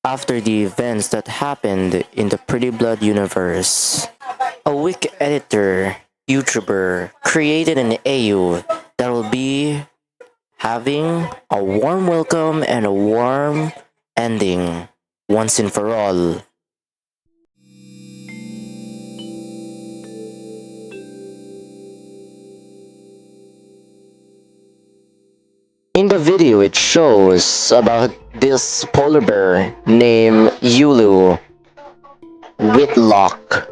after the events that happened in the Pretty Blood universe. A wiki editor, YouTuber, created an AU that will be having a warm welcome and a warm ending once and for all. In the video, it shows about this polar bear named Yulu Whitlock.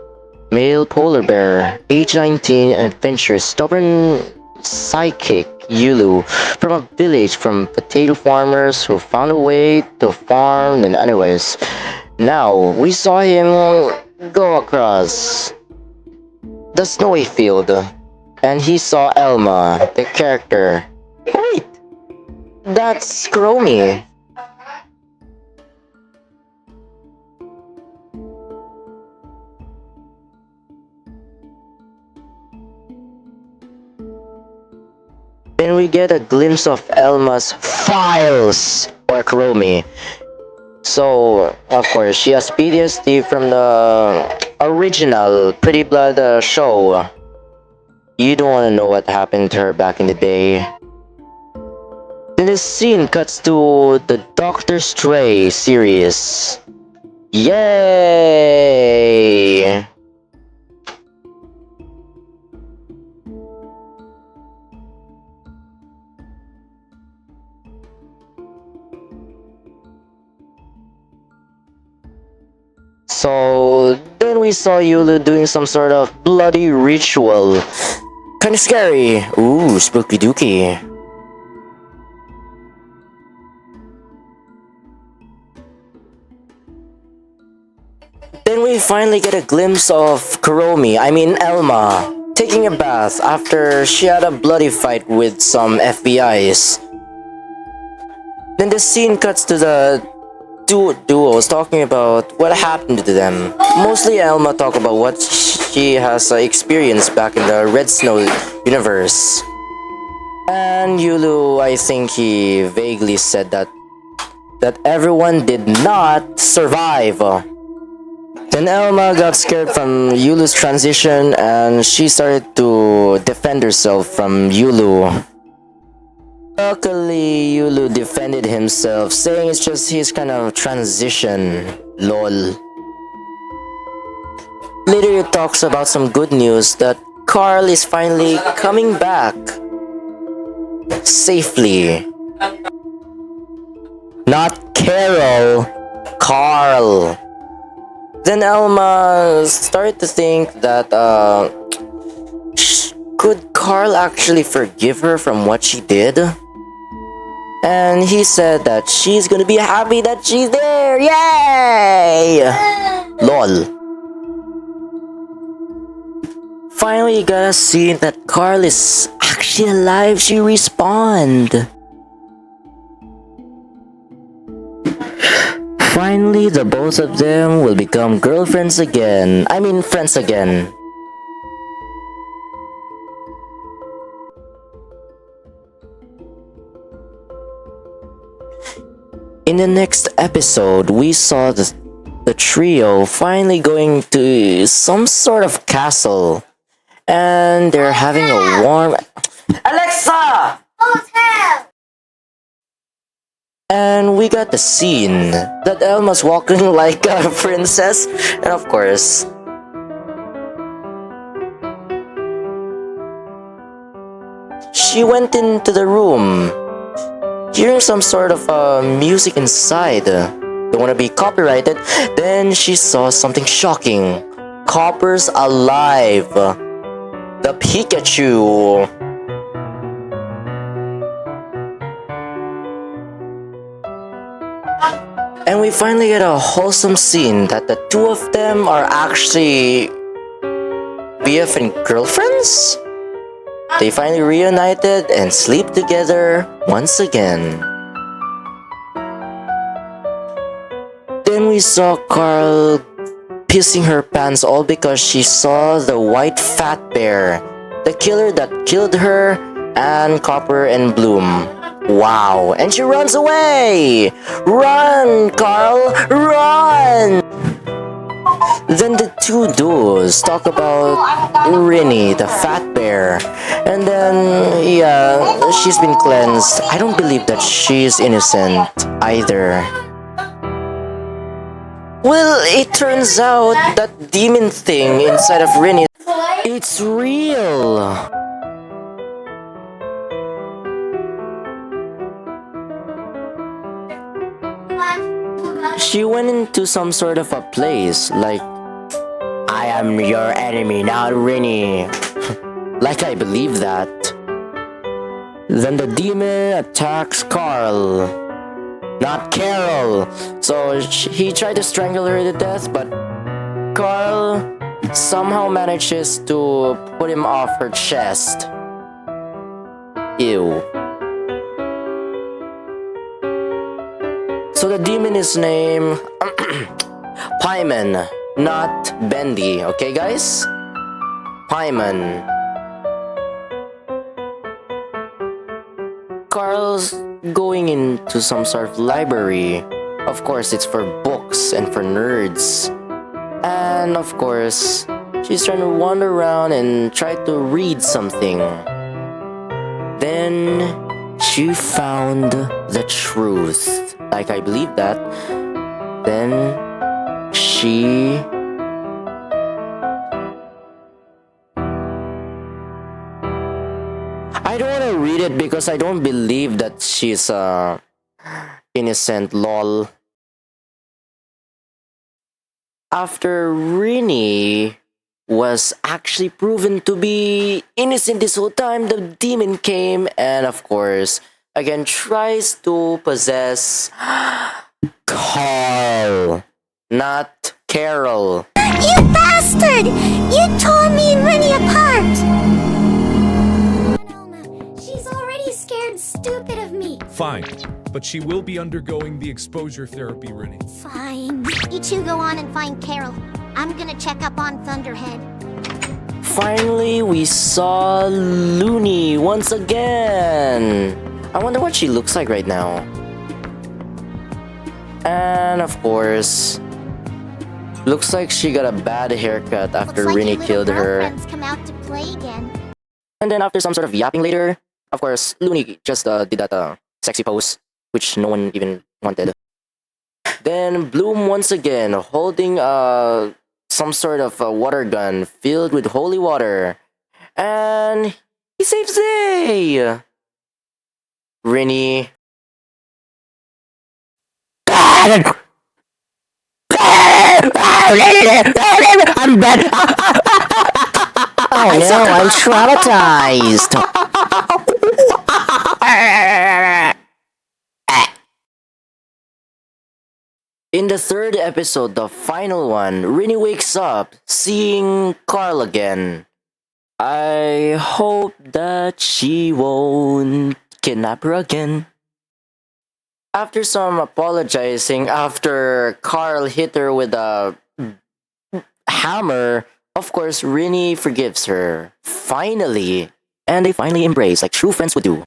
Male polar bear, age 19, adventurous, stubborn psychic Yulu from a village from potato farmers who found a way to farm. And anyways, now we saw him go across the snowy field, and he saw Elma, the character. Wait, that's Chromie. Then we get a glimpse of Elma's files or Chromie. So, of course, she has PTSD from the original Pretty Blood show. You don't want to know what happened to her back in the day. Then the scene cuts to the Doctor Stray series. Yay! So then we saw Yulu doing some sort of bloody ritual. Kinda scary. Ooh, spooky dooky. Then we finally get a glimpse of Elma, taking a bath after she had a bloody fight with some FBIs. Then the scene cuts to the duos talking about what happened to them. Mostly Elma talk about what she has experienced back in the Red Snow universe. And Yulu, I think he vaguely said that everyone did not survive. Then Elma got scared from Yulu's transition and she started to defend herself from Yulu. Luckily, Yulu defended himself, saying it's just his kind of transition. Lol. Later, he talks about some good news that Carl is finally coming back. Safely. Not Carol. Carl. Then Elma started to think that, could Carl actually forgive her from what she did? And he said that she's gonna be happy that she's there! Yay! LOL. Finally, you got a scene that Carl is actually alive. She respawned. Finally, the both of them will become girlfriends again. Friends again. In the next episode, we saw the trio finally going to some sort of castle. And they're having a warm... Alexa! Hotel! And we got the scene that Elma's walking like a princess. And of course... she went into the room, hearing some sort of music inside. Don't want to be copyrighted. Then she saw something shocking. Copper's alive. The Pikachu. And we finally get a wholesome scene that the two of them are actually BF and girlfriends? They finally reunited and sleep together once again. Then we saw Carl pissing her pants all because she saw the white fat bear, the killer that killed her and Copper and Bloom. Wow, and she runs away! Run, Carl, run! Then the two duos talk about Rinny, the fat bear. And then, yeah, she's been cleansed. I don't believe that she's innocent either. Well, it turns out that demon thing inside of Rinny, it's real. She went into some sort of a place, like, I am your enemy, not Rinny. Like I believe that. Then the demon attacks Carl, not Carol. So he tried to strangle her to death, but Carl somehow manages to put him off her chest. Ew. So the demon is named Paimon, not Bendy, okay guys? Paimon. Carl's going into some sort of library. Of course, it's for books and for nerds. And of course, she's trying to wander around and try to read something. Then she found the truth. Like I believe that. Then she I don't want to read it because I don't believe that she's innocent, lol. After Rinny was actually proven to be innocent this whole time, the demon came and of course, again tries to possess Carl, not Carol. You bastard! You tore me and Rennie apart! She's already scared stupid of me. Fine, but she will be undergoing the exposure therapy, Rennie. Fine. You two go on and find Carol. I'm gonna check up on Thunderhead. Finally, we saw Looney once again. I wonder what she looks like right now. And of course, looks like she got a bad haircut after Looks like Rinny your killed little her. girlfriend's come out to play again. And then after some sort of yapping later, of course, Looney just did that sexy pose, which no one even wanted. Then Bloom once again, holding some sort of a water gun filled with holy water. And he saves Zay! Rinny. I'm bad. Oh no, I'm traumatized. In the third episode, the final one, Rinny wakes up seeing Carl again. I hope that she won't kidnap her again. After some apologizing after Carl hit her with a hammer, of course, Rinny forgives her. Finally. And they finally embrace like true friends would do.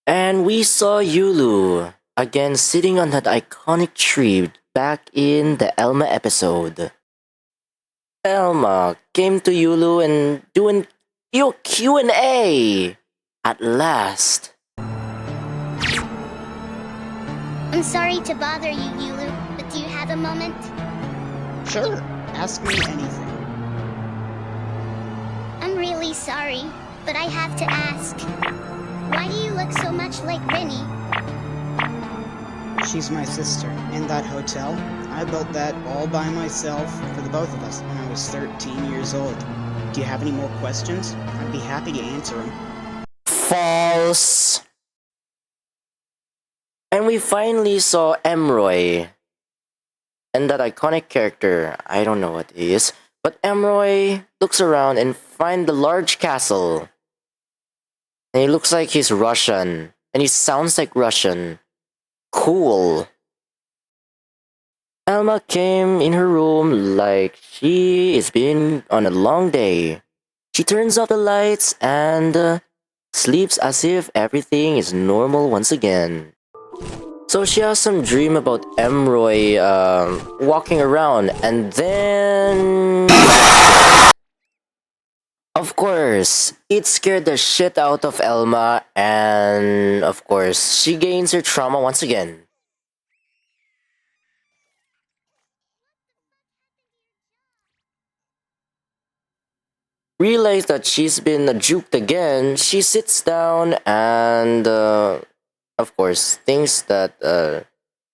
And we saw Yulu again sitting on that iconic tree back in the Elma episode. Elma came to Yulu and doing Q&A. At last. I'm sorry to bother you, Yulu, but do you have a moment? Sure, ask me anything. I'm really sorry, but I have to ask. Why do you look so much like Rinny? She's my sister. In that hotel, I built that all by myself for the both of us when I was 13 years old. Do you have any more questions? I'd be happy to answer them. False. And we finally saw Emroy. And that iconic character, I don't know what he is, but Emroy looks around and finds the large castle. And he looks like he's Russian. And he sounds like Russian. Cool. Elma came in her room like she is been on a long day. She turns off the lights and sleeps as if everything is normal once again. So she has some dream about Emroy walking around, and then of course, it scared the shit out of Elma, and of course, she gains her trauma once again. Realize that she's been juked again, she sits down and, of course, thinks that,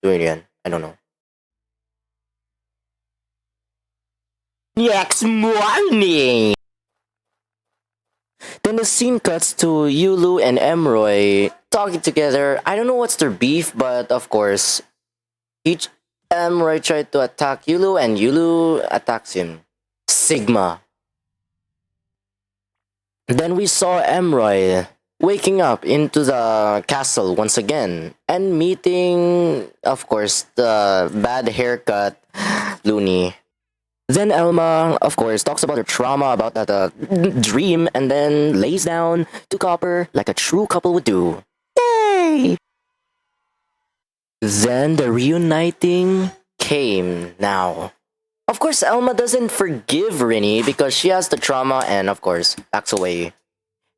doing it again. I don't know. Next morning! Then the scene cuts to Yulu and Emroy talking together. I don't know what's their beef, but of course, each Emroy tried to attack Yulu and Yulu attacks him. Sigma. Then we saw Emroy waking up into the castle once again and meeting, of course, the bad haircut Looney. Then Elma, of course, talks about her trauma about that dream and then lays down to Copper like a true couple would do. Yay! Then the reuniting came now. Of course, Elma doesn't forgive Rinny because she has the trauma and, of course, backs away.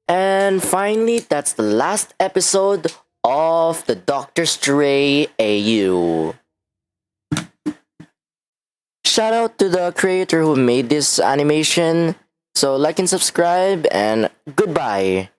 And finally, that's the last episode of the Dr. Stray AU. Shout out to the creator who made this animation. So like and subscribe and goodbye.